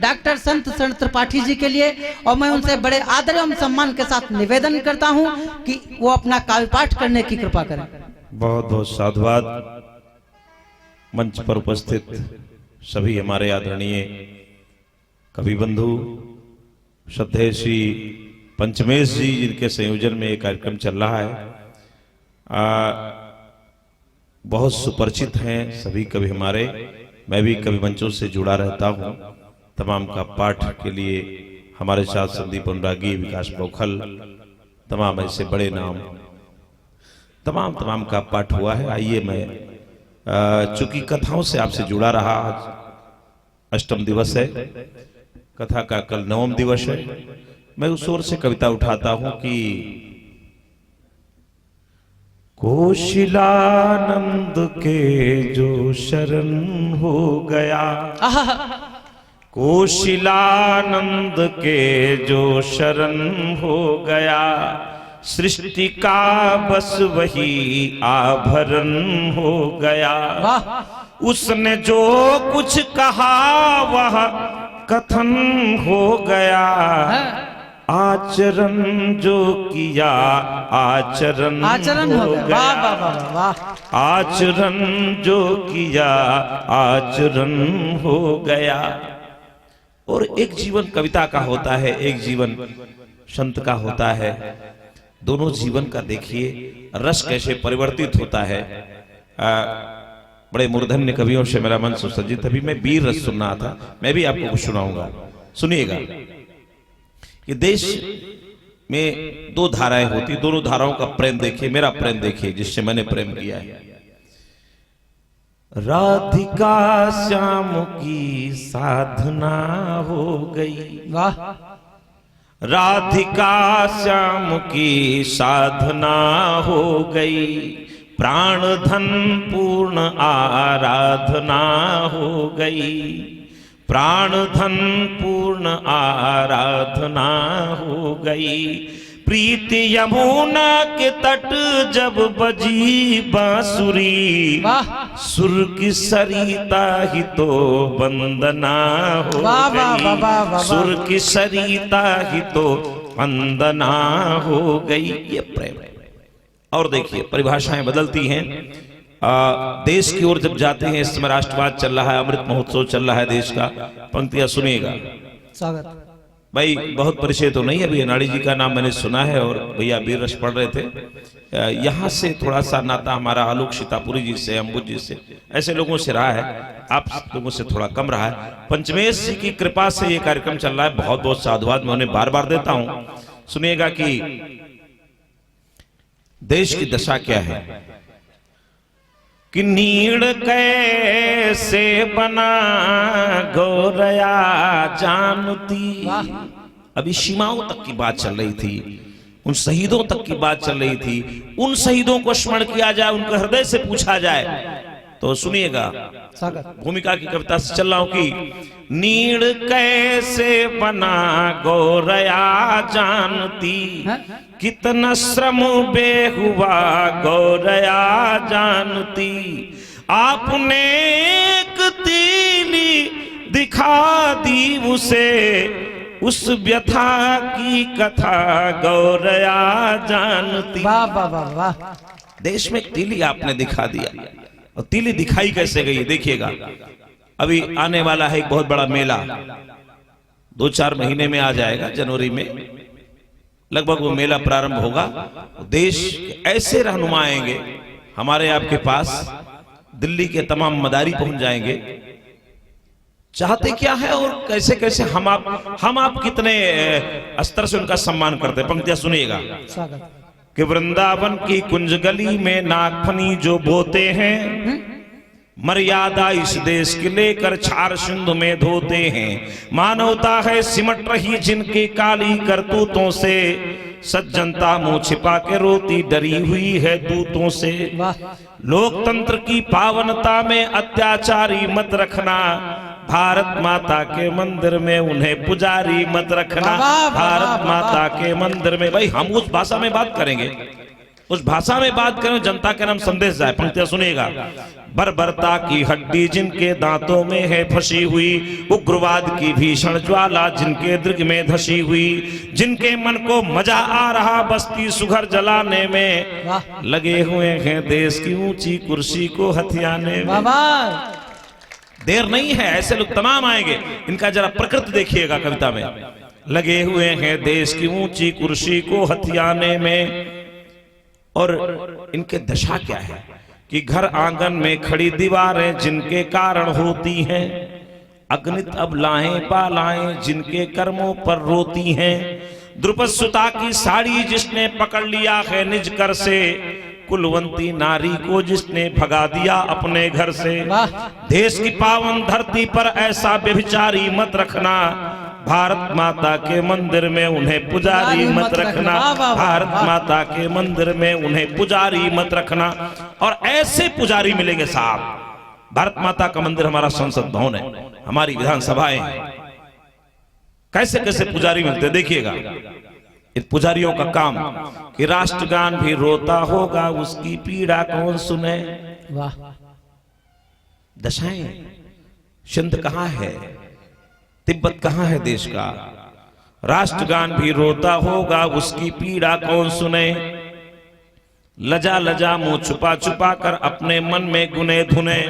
Doctor संत शरण त्रिपाठी जी के लिए, और मैं उनसे बड़े आदर एवं सम्मान के साथ निवेदन करता हूं कि वो अपना काव्य पाठ करने की कृपा करें। बहुत बहुत साधुवाद। मंच पर उपस्थित सभी हमारे आदरणीय कवि बंधु श्रद्धेय श्री पंचमेश जी, जिनके संयोजन में एक कार्यक्रम चल रहा है, बहुत सुपरिचित हैं सभी कवि हमारे। मैं भी कवि मंचों से जुड़ा रहता हूं। तमाम का पाठ के लिए हमारे साथ संदीप अनुरागी, विकास बौखल, तमाम ऐसे बड़े नाम, तमाम का पाठ हुआ है। आइए, मैं चूंकि कथाओं से आपसे जुड़ा रहा, आज अष्टम दिवस है, कथा का कल नवम दिवस है, मैं उस ओर से कविता उठाता हूं कि कोशिलानंद के जो शरण हो गया, कोशिलानंद के जो शरण हो गया, सृष्टि का बस वही आभरण हो गया। उसने जो कुछ कहा वह कथन हो गया, आचरण जो किया आचरण हो गया, आचरण जो किया आचरण हो गया। और एक जीवन कविता का होता है, एक जीवन संत का होता है। दोनों जीवन का देखिए रस कैसे परिवर्तित होता है। बड़े मूर्धन्य कवियों से मेरा मन सुसज्जित। अभी मैं वीर रस सुन रहा था, मैं भी आपको कुछ सुनाऊंगा, सुनिएगा। कि देश में दो धाराएं होती, दोनों धाराओं का प्रेम देखिए, मेरा प्रेम देखिए जिससे मैंने प्रेम किया है। राधिका श्याम की साधना हो गई, वाह, राधिका श्याम की साधना हो गई, प्राण धन पूर्ण आराधना हो गई, प्राण धन पूर्ण आराधना हो गई। प्रीति यमुना के तट जब बजी बांसुरी, सुर की सरिता ही तो वंदना हो गई, सुर की सरिता ही तो वंदना हो गई। ये प्रेम है। और देखिए परिभाषाएं बदलती हैं। देश की ओर जब जाते हैं, इस समय राष्ट्रवाद चल रहा है, अमृत महोत्सव चल रहा है देश का। पंक्तियां सुनिएगा। स्वागत भाई, बहुत परिचय तो नहीं, अभी अनाड़ी जी का नाम मैंने सुना है और भैया वीर रस पढ़ रहे थे। यहाँ से थोड़ा सा नाता हमारा आलोक सीतापुरी जी से, अम्बुज जी से, ऐसे लोगों से रहा है, आप लोगों से थोड़ा कम रहा है। पंचमेश जी की कृपा से ये कार्यक्रम चल रहा है। बहुत बहुत साधुवाद मैं उन्हें बार बार देता हूँ। सुनिएगा कि देश की दशा क्या है, कि नीड़ कैसे बना गौरया जानती। अभी सीमाओं तक की बात चल रही थी, उन शहीदों तक की बात चल रही थी। उन शहीदों को स्मरण किया जाए, उनके हृदय से पूछा जाए। तो सुनिएगा, भूमिका की कविता से चल रहा हूं कि नीड़ कैसे बना गौरया जानती, कितना श्रम बेहुआ गौरया जानती। आपने एक तीली दिखा दी उसे, उस व्यथा की कथा गौरया जानती। वाह वाह वाह वाह। देश में तीली आपने दिखा दिया, और तीली दिखाई कैसे गई देखिएगा। अभी आने वाला है एक बहुत बड़ा मेला, 2-4 महीने में आ जाएगा, जनवरी में लगभग वो मेला प्रारंभ होगा। देश ऐसे रहनुमा आएंगे हमारे आपके पास, दिल्ली के तमाम मदारी पहुंच जाएंगे। चाहते क्या है और कैसे कैसे हम आप कितने स्तर से उनका सम्मान करते हैं। पंक्तियां सुनिएगा कि वृंदावन की कुंज गली में नागफनी जो बोते हैं, मर्यादा इस देश के लेकर छार सिंधु में धोते हैं। मानवता है सिमट रही जिनकी काली करतूतों से, सज्जनता मुंह छिपा के रोती डरी हुई है दूतों से। लोकतंत्र की पावनता में अत्याचारी मत रखना, भारत माता के मंदिर में उन्हें पुजारी मत रखना। भारत माता के मंदिर में, भाई हम उस भाषा में बात करेंगे, उस भाषा में बात करें, जनता के नाम संदेश जाए। पंक्तियां सुनिएगा। बर्बरता की हड्डी जिनके दांतों में है फंसी हुई, उग्रवाद की भीषण ज्वाला जिनके दृग में धसी हुई, जिनके मन को मजा आ रहा बस्ती सुघर जलाने में, लगे हुए हैं देश की ऊंची कुर्सी को हथियाने में। देर नहीं है, ऐसे लोग तमाम आएंगे। इनका जरा प्रकृति देखिएगा कविता में। लगे हुए हैं देश की ऊंची कुर्सी को हथियाने में, और इनके दशा क्या है कि घर आंगन में खड़ी दीवारें जिनके कारण होती हैं, अगणित अबलाएं बालाएं जिनके कर्मों पर रोती हैं, द्रुपद सुता की साड़ी जिसने पकड़ लिया है निज कर से, कुलवंती नारी को जिसने भगा दिया अपने घर से। देश की पावन धरती पर ऐसा व्यभिचारी मत रखना, भारत माता के मंदिर में उन्हें पुजारी मत रखना, भारत माता के मंदिर में उन्हें पुजारी मत रखना। और ऐसे पुजारी मिलेंगे साहब। भारत माता का मंदिर हमारा संसद भवन है, हमारी विधानसभाएं हैं। कैसे कैसे पुजारी मिलते देखिएगा। इन पुजारियों का काम कि राष्ट्रगान भी रोता होगा उसकी पीड़ा कौन सुने। वाह, दशाएं। सिंध कहां है, तिब्बत कहां है देश का, राष्ट्रगान भी रोता होगा उसकी पीड़ा कौन सुने। लजा लजा मुंह छुपा छुपा कर अपने मन में गुने धुने,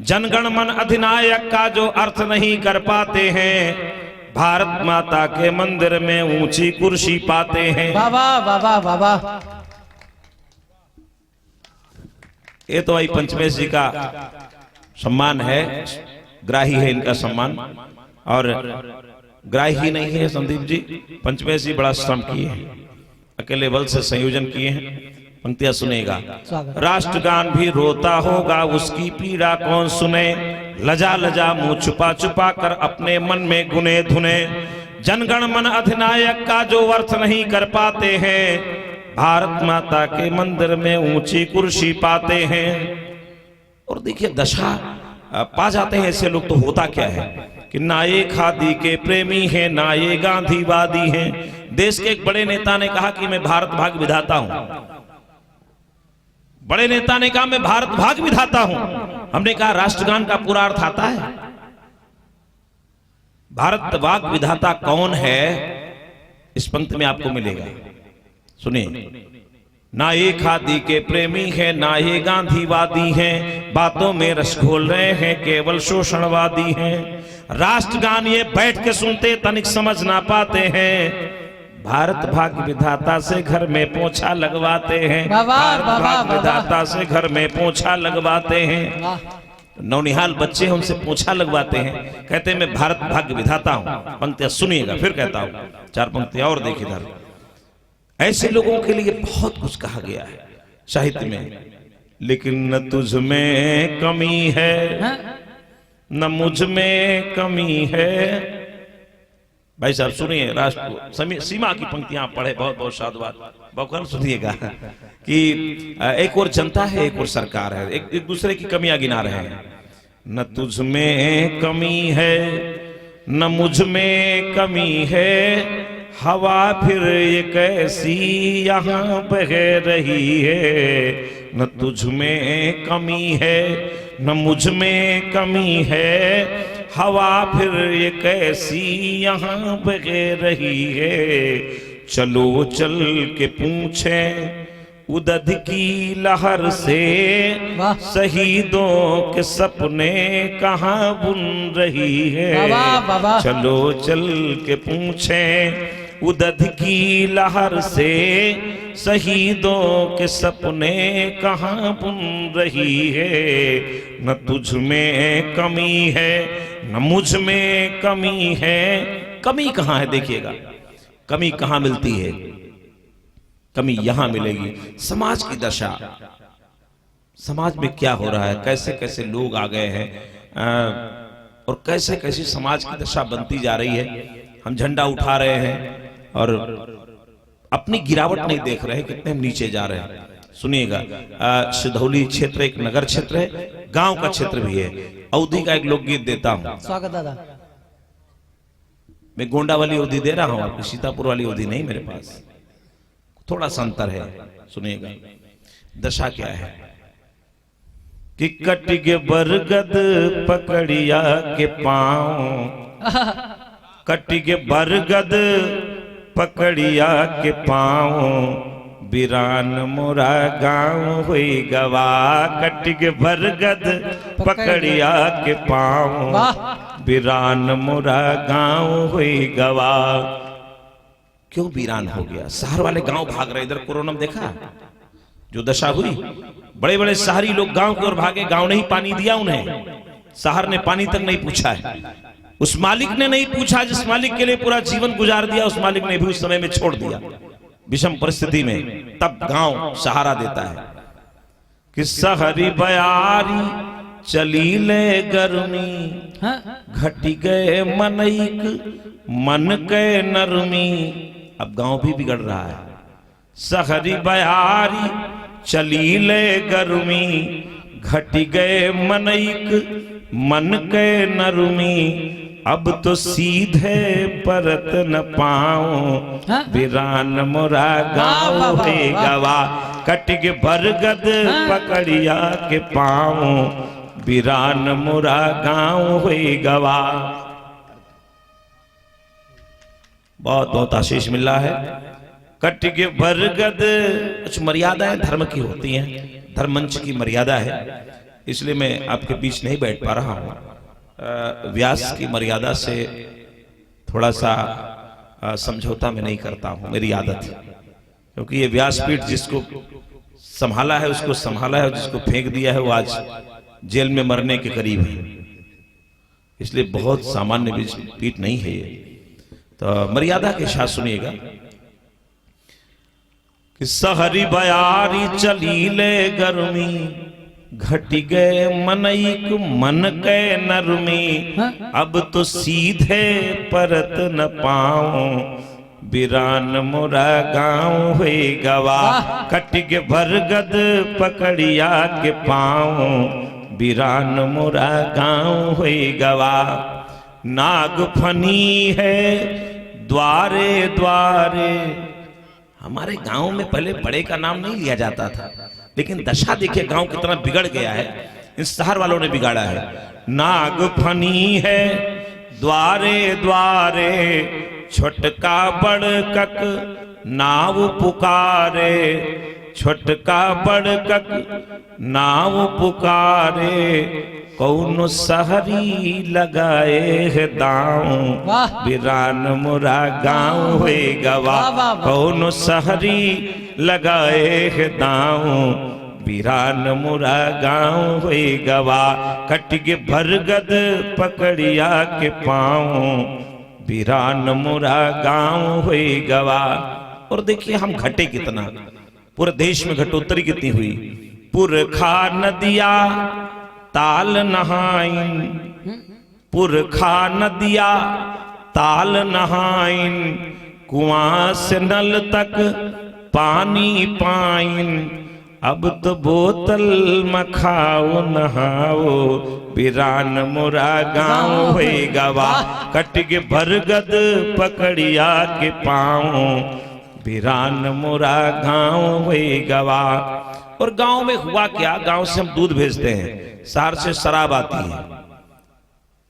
जनगण मन अधिनायक का जो अर्थ नहीं कर पाते हैं, भारत माता के मंदिर में ऊंची कुर्सी पाते हैं। बाबा बाबा बाबा। ये तो भाई पंचमेश जी का सम्मान है, ग्राही है इनका सम्मान। और ग्राही नहीं है संदीप जी, पंचमेश जी बड़ा श्रम किए हैं, अकेले बल से संयोजन किए हैं। पंक्तियां सुनेगा। राष्ट्रगान भी रोता होगा उसकी पीड़ा कौन सुने, लजा लजा मुंह छुपा छुपा कर अपने मन में गुने धुने, जनगण मन अधिनायक का जो अर्थ नहीं कर पाते हैं, भारत माता के मंदिर में ऊंची कुर्सी पाते हैं। और देखिए दशा पा जाते हैं ऐसे लोग। तो होता क्या है कि ना ये खादी के प्रेमी हैं ना ये गांधीवादी हैं। देश के एक बड़े नेता ने कहा कि मैं भारत भाग विधाता हूं। बड़े नेता ने कहा मैं भारत भाग विधाता हूं। हमने कहा राष्ट्रगान का पूरा अर्थ आता है। भारत भाग विधाता कौन है, इस पंक्ति में आपको मिलेगा। सुनिए। ना ये खादी के प्रेमी है ना ये गांधीवादी हैं, बातों में रस घोल रहे हैं केवल शोषणवादी हैं। राष्ट्रगान ये बैठ के सुनते तनिक समझ ना पाते हैं, भारत भाग विधाता से घर में पोछा लगवाते हैं। भारत भाग विधाता से घर में पोछा लगवाते हैं। नौनिहाल बच्चे हमसे पोछा लगवाते हैं, कहते हैं मैं भारत भाग विधाता हूं। पंक्तियां सुनिएगा, फिर कहता हूं, चार पंक्तियां और देखिए इधर। ऐसे लोगों के लिए बहुत कुछ कहा गया है साहित्य में, लेकिन न तुझ में कमी है न मुझ में कमी है। भाई साहब सुनिए, राष्ट्र सीमा की पंक्तियां पढ़े, बहुत बहुत साधुवाद। बहुत सुनिएगा कि एक और जनता है एक और सरकार है, एक दूसरे की कमियां गिना रहे हैं। न तुझ में कमी है न मुझ में कमी है, हवा फिर ये कैसी यहाँ बह रही है। न तुझ में कमी है न मुझ में कमी है, हवा फिर ये कैसी यहाँ बह रही है। चलो चल के पूछें उदध की लहर से, शहीदों के सपने कहाँ बुन रही है। चलो चल के पूछें उदध की लहर से, शहीदों के सपने कहाँ बुन रही है। न तुझ में कमी है न मुझ में कमी है। कमी कहाँ है देखिएगा, कमी कहाँ मिलती है, कमी यहां मिलेगी। समाज की दशा, समाज में क्या हो रहा है, कैसे कैसे लोग आ गए हैं और कैसे कैसे समाज की दशा बनती जा रही है। हम झंडा उठा रहे हैं और अपनी गिरावट नहीं देख रहे, कितने हम नीचे जा रहे हैं। सुनिएगा, सिधौली क्षेत्र एक नगर क्षेत्र है, गांव का क्षेत्र भी है। अवधि का एक लोकगीत देता हूं। स्वागत दादा। मैं गोंडा वाली अवधि दे रहा हूं आपको, सीतापुर वाली अवधि नहीं मेरे पास। थोड़ा सा अंतर है, सुनिएगा। दशा क्या है कि कटिगे बरगद पकड़िया के पांव, कटिगे बरगद पकड़िया के पांव, बिरान मोरा गाँव हुई गवा। कटिगे बरगद पकड़िया के पांव, बिरान मोरा गाँव हुई गवा। क्यों वीरान हो गया? शहर वाले गांव भाग रहे। इधर कोरोना में देखा जो दशा हुई, बड़े बड़े शहरी लोग गांव की ओर भागे। गांव ने ही पानी दिया उन्हें, शहर ने पानी तक नहीं पूछा है। उस मालिक ने नहीं पूछा जिस मालिक के लिए पूरा जीवन गुजार दिया, उस मालिक ने भी उस समय में छोड़ दिया विषम परिस्थिति में। तब गांव सहारा देता है कि शहरी बयारी चली ले गर्मी, घटी गए मनईक मन के नरमी। अब गांव भी बिगड़ रहा है। शहरी बयारी चली ले गर्मी, घटी गए मनईक मन के नरमी। अब तो सीधे परत न पाऊं, बिरान मोरा गाँव है गवा। कटिगे बरगद पकड़िया के पाऊं, बिरान मोरा गाँव हुई गवा। बहुत बहुत आशीष मिल रहा है। कटिगे बरगद, कुछ मर्यादाएं धर्म की होती हैं, धर्ममंच की मर्यादा है, इसलिए मैं आपके बीच नहीं बैठ पा रहा हूँ। व्यास की मर्यादा से थोड़ा सा समझौता मैं नहीं करता हूँ, मेरी आदत है। क्योंकि ये व्यासपीठ जिसको संभाला है उसको संभाला है, और जिसको फेंक दिया है वो आज जेल में मरने के करीब है। इसलिए बहुत सामान्य पीठ नहीं है ये। तो मर्यादा के साथ सुनिएगा कि शहरी बयारी चली ले गर्मी, घटी गए मनईक मन के नरमी। अब तो सीधे परत न पाऊं, बिरान मोरा गाँव हुई गवा। कटिगे बरगद पकड़िया के पाऊं, बिरान मोरा गाँव हुई गवा। नाग फनी है द्वारे द्वारे। हमारे गांव में पहले बड़े का नाम नहीं लिया जाता था, लेकिन दशा देखिए गांव कितना बिगड़ गया है, इन शहर वालों ने बिगाड़ा है। नाग फनी है द्वारे द्वारे, छोटका बड़कक नाव पुकारे। छोटका बड़कक नाव पुकारे, कौन शहरी लगाए है दांव, बिरान मोरा गाँव हुए गवा। कौन शहरी लगाए है दांव, बिरान मोरा गाँव हुए गवा। कटिगे बरगद पकड़िया के पाँव, बिरान मोरा गाँव हुए गवा। और देखिए हम घटे कितना, पूरे देश में घटोत्तरी कितनी हुई। पुरखा नदिया ताल नहाइन, पुरखा नदिया ताल नहाइन। कुआं से नल तक पानी पाइन, अब तो बोतल मखाओ नहाओ, बिरान मोरा गाँव हुए गवा। कटिगे बरगद पकड़िया के पाँव, बिरान मोरा गाँव हुए गवा। और गांव में हुआ क्या, गांव से हम दूध भेजते हैं, शहर से शराब आती है।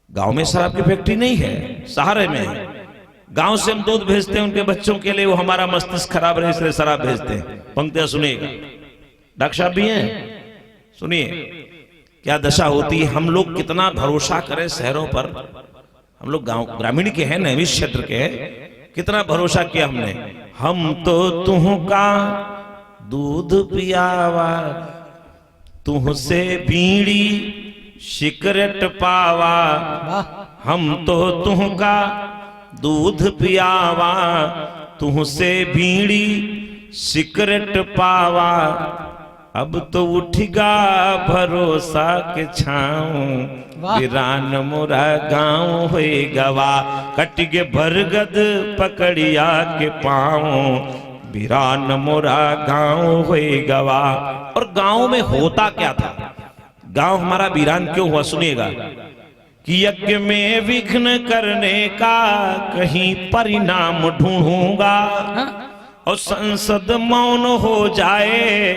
गांव में शराब की फैक्ट्री नहीं है, शहर में है। गांव से हम दूध भेजते हैं उनके बच्चों के लिए, वो हमारा मस्तिष्क खराब रहे इसलिए शराब भेजते हैं। पंक्तियां सुनिएगा, डॉक्टर साहब भी हैं, सुनिए क्या दशा होती है। हम लोग कितना भरोसा करें शहरों पर, हम लोग गांव ग्रामीण के हैं, नैमिष क्षेत्र के हैं, कितना भरोसा किया हमने। हम तो तुहका दूध पियावा, तुहसे बीड़ी सिगरेट पावा। हम तो तुहका दूध पियावा, तुहसे बीड़ी सिगरेट पावा। अब तो उठगा भरोसा के छाऊं, बिरान मोरा गाँव हुए गवा। कटिगे बरगद पकड़िया के पाऊं, बिरान मोरा गाँव हुए गवा। और गांव में होता क्या था, गांव हमारा वीरान क्यों हुआ, सुनिएगा कि यज्ञ में विघ्न करने का कहीं परिणाम ढूंढूंगा। और संसद मौन हो जाए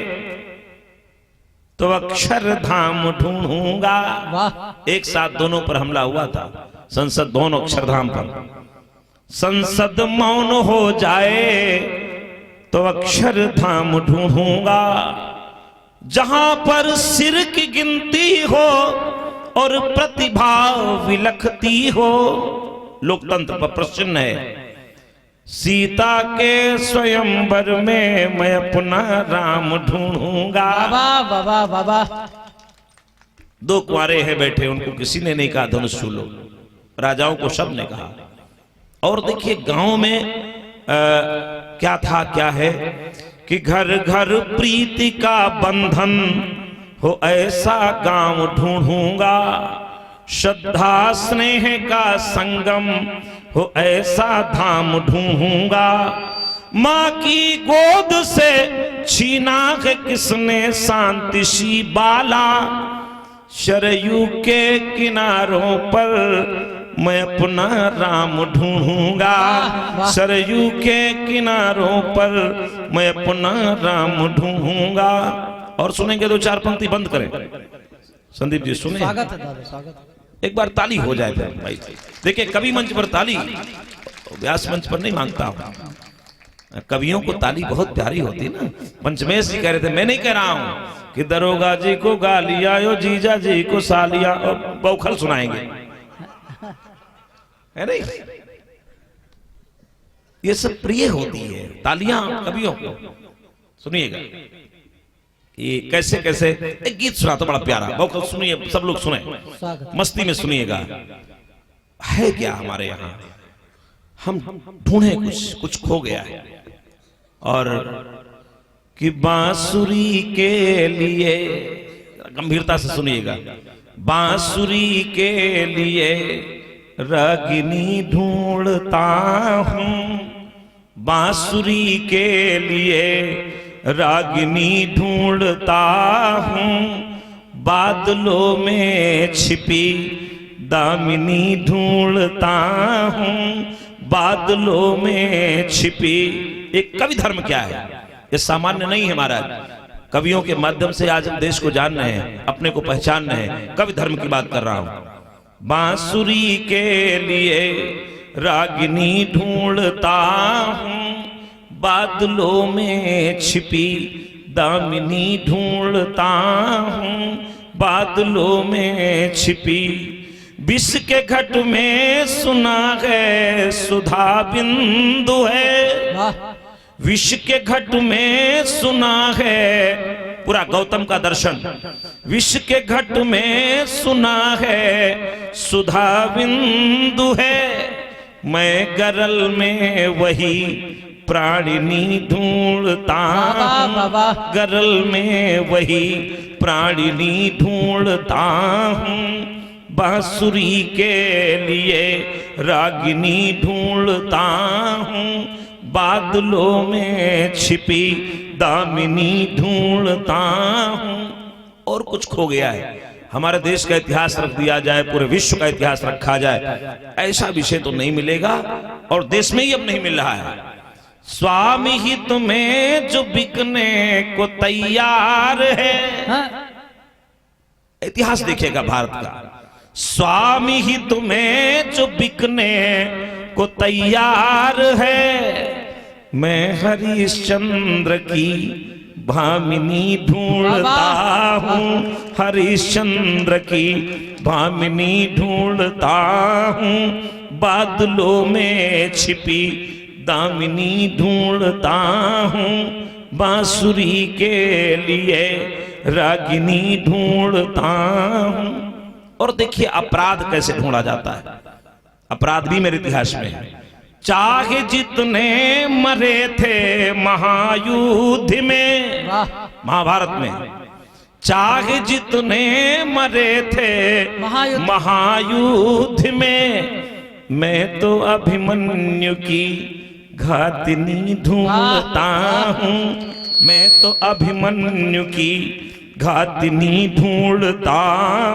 तो अक्षरधाम ढूंढूंगा। वाह एक साथ दोनों पर हमला हुआ था, संसद भवन अक्षरधाम पर। संसद मौन हो जाए तो अक्षरधाम ढूंढूंगा, जहां पर सिर की गिनती हो और प्रतिभा विलखती हो। लोकतंत्र पर प्रश्न है, सीता के स्वयंवर में मैं अपना राम ढूंढूंगा। वाह वाह वाह वाह। दो कुंवारे हैं बैठे, उनको किसी ने नहीं कहा धनुष छू लो, राजाओं को सब ने कहा। और देखिए गांव में क्या था, क्या है कि घर घर प्रीति का बंधन हो ऐसा गांव ढूंढूंगा, श्रद्धा स्नेह का संगम हो ऐसा धाम ढूंढूंगा। माँ की गोद से छीना है किसने शांति सी बाला, सरयू के किनारों पर मैं अपना राम ढूंढूंगा। सरयू के किनारों पर मैं अपना राम ढूंढूंगा। और सुनेंगे दो चार पंक्ति, बंद करें संदीप जी, सुने। स्वागत है दादा, स्वागत। एक बार ताली हो जाए फिर भाई। देखिए कवि मंच पर ताली, व्यास मंच पर नहीं मांगता हूं। कवियों को ताली बहुत प्यारी होती है ना। पंचमेश जी कह रहे थे, मैं नहीं कह रहा हूं कि दरोगा जी को गालिया और जीजा जी को सालिया और बौखल सुनाएंगे, है नहीं। ये सब प्रिय होती है तालियां कवियों को। सुनिएगा ये कैसे कैसे एक गीत सुना तो बड़ा प्यारा, बौखल सुनिए, सब लोग सुने, स्वागत। मस्ती में सुनिएगा। है क्या हमारे यहाँ, हम ढूंढे कुछ खो गया है। और कि बांसुरी के लिए, गंभीरता से सुनिएगा, बांसुरी के लिए रागिनी ढूंढता हूँ, बांसुरी के लिए रागिनी ढूंढता हूँ, बादलों में छिपी दामिनी ढूंढता हूँ, बादलों में छिपी। एक कवि धर्म क्या है, ये सामान्य नहीं है महाराज। कवियों के माध्यम से आज हम देश को जान रहे हैं, अपने को पहचान रहे हैं। कवि धर्म की बात कर रहा हूं। बांसुरी के लिए रागिनी ढूंढता हूँ, बादलों में छिपी दामिनी ढूंढता हूँ, बादलों में छिपी। विष के घट में सुना है सुधा बिंदु है, विष के घट में सुना है, पूरा गौतम का दर्शन। विष के घट में सुना है सुधा बिंदु है, मैं गरल में वही प्राणिनी ढूंढता हूँ, गरल में वही प्राणिनी ढूंढता हूँ, बांसुरी के लिए रागिनी ढूंढता हूँ, बादलों में छिपी दामिनी ढूंढता हूँ। और कुछ खो गया है। हमारे देश का इतिहास रख दिया जाए, पूरे विश्व का इतिहास रखा जाए, ऐसा विषय तो नहीं मिलेगा, और देश में ही अब नहीं मिल रहा है। स्वामी हित में जो बिकने को तैयार है, इतिहास देखिएगा भारत का। स्वामी हित में जो बिकने को तैयार है, मैं हरिश्चंद्र की भामिनी ढूंढता हूँ, हरिश्चंद्र की भामिनी ढूंढता हूँ, बादलों में छिपी दामिनी ढूंढता हूँ, बांसुरी के लिए रागिनी ढूंढता हूँ। और देखिए अपराध कैसे ढूंढा जाता है, अपराध भी मेरे इतिहास में है। चाहे जितने मरे थे महायुद्ध में, महाभारत में, चाहे जितने मरे थे महायुद्ध में, मैं तो अभिमन्यु की घातिनी ढूंढता हूँ, मैं तो अभिमन्यु की घातिनी ढूंढता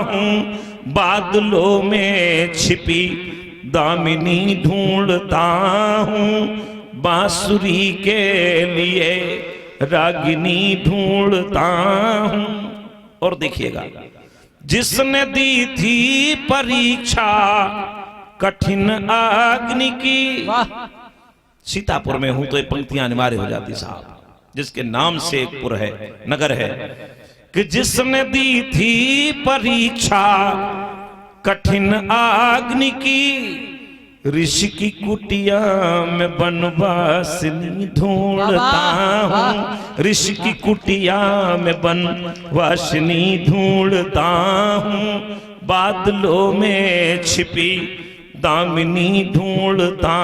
हूँ, बादलों में छिपी दामिनी ढूंढता हूँ, बांसुरी के लिए रागिनी ढूंढता हूं। और देखिएगा, जिसने दी थी परीक्षा कठिन अग्नि की। सीतापुर में हूं तो ये पंक्तियां अनिवार्य हो जाती साहब, जिसके नाम से एक पुर है, नगर है, कि जिसने दी थी परीक्षा कठिन अग्नि की, ऋषि की कुटिया में बनवासिनी ढूंढता हूँ। ऋषि की कुटिया में बनवासिनी ढूंढता हूँ। बादलों में छिपी दामिनी ढूंढता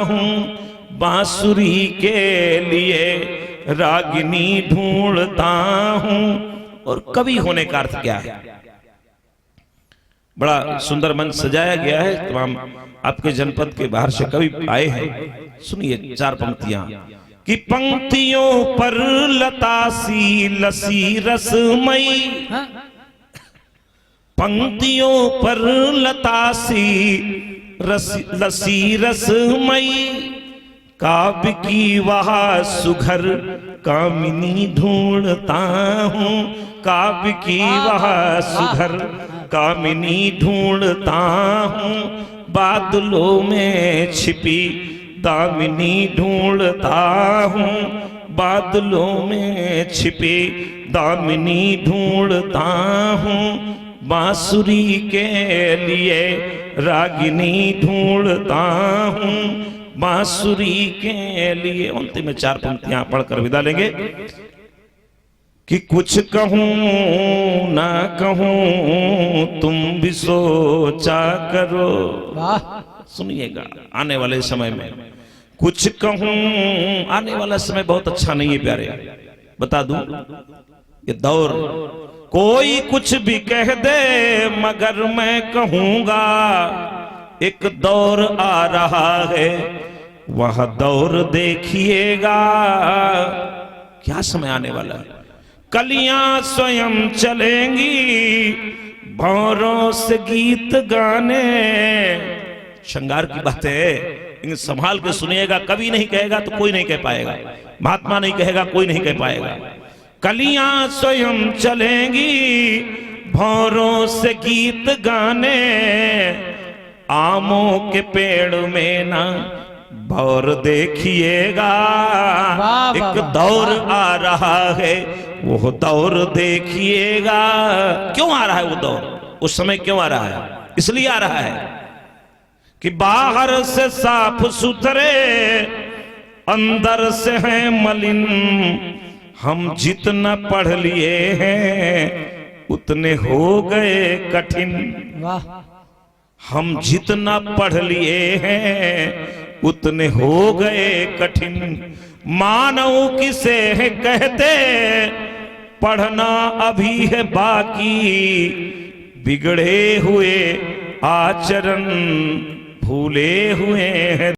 हूँ। बांसुरी के लिए रागिनी ढूंढता हूँ। और कवि होने का अर्थ क्या है? बड़ा सुंदर मंच सजाया गया है, तमाम आपके जनपद के बाहर से कवि आए हैं। सुनिए 4 पंक्तियां कि पंक्तियों पर लतासी लसी रसमयी, पंक्तियों पर लतासी लसी रसमयी, काव्य की वह सुघर कामिनी ढूंढता हूँ। काव्य की वह सुघर कामिनी ढूंढता हूँ। बादलों में छिपी दामिनी ढूंढता हूँ। बादलों में छिपी दामिनी ढूंढता हूँ। बांसुरी के लिए रागिनी ढूंढता हूँ। बांसुरी के लिए। अंतिम में 4 पंक्तियां पढ़कर विदा लेंगे कि कुछ कहूं ना कहूं तुम भी सोचा करो। सुनिएगा, आने वाले समय में कुछ कहूं, आने वाला समय बहुत अच्छा नहीं है प्यारे, बता दूं। ये दौर कोई कुछ भी कह दे मगर मैं कहूंगा एक दौर आ रहा है, वह दौर देखिएगा। क्या समय आने वाला है। कलियां स्वयं चलेंगी भौरों से गीत गाने। श्रृंगार की बात है, लेकिन संभाल के सुनिएगा। कवि नहीं कहेगा तो कोई नहीं कह पाएगा, महात्मा नहीं कहेगा कोई नहीं कह पाएगा। कलियां स्वयं चलेंगी भौरों से गीत गाने, आमों के पेड़ में ना भौर देखिएगा। एक दौर आ रहा है, वो दौर देखिएगा। क्यों आ रहा है वो दौर? उस समय क्यों आ रहा है? इसलिए आ रहा है कि बाहर से साफ सुथरे अंदर से हैं मलिन। हम जितना पढ़ लिए हैं उतने हो गए कठिन। हम जितना पढ़ लिए हैं उतने हो गए कठिन। मानव किसे है कहते पढ़ना अभी है बाकी, बिगड़े हुए आचरण भूले हुए हैं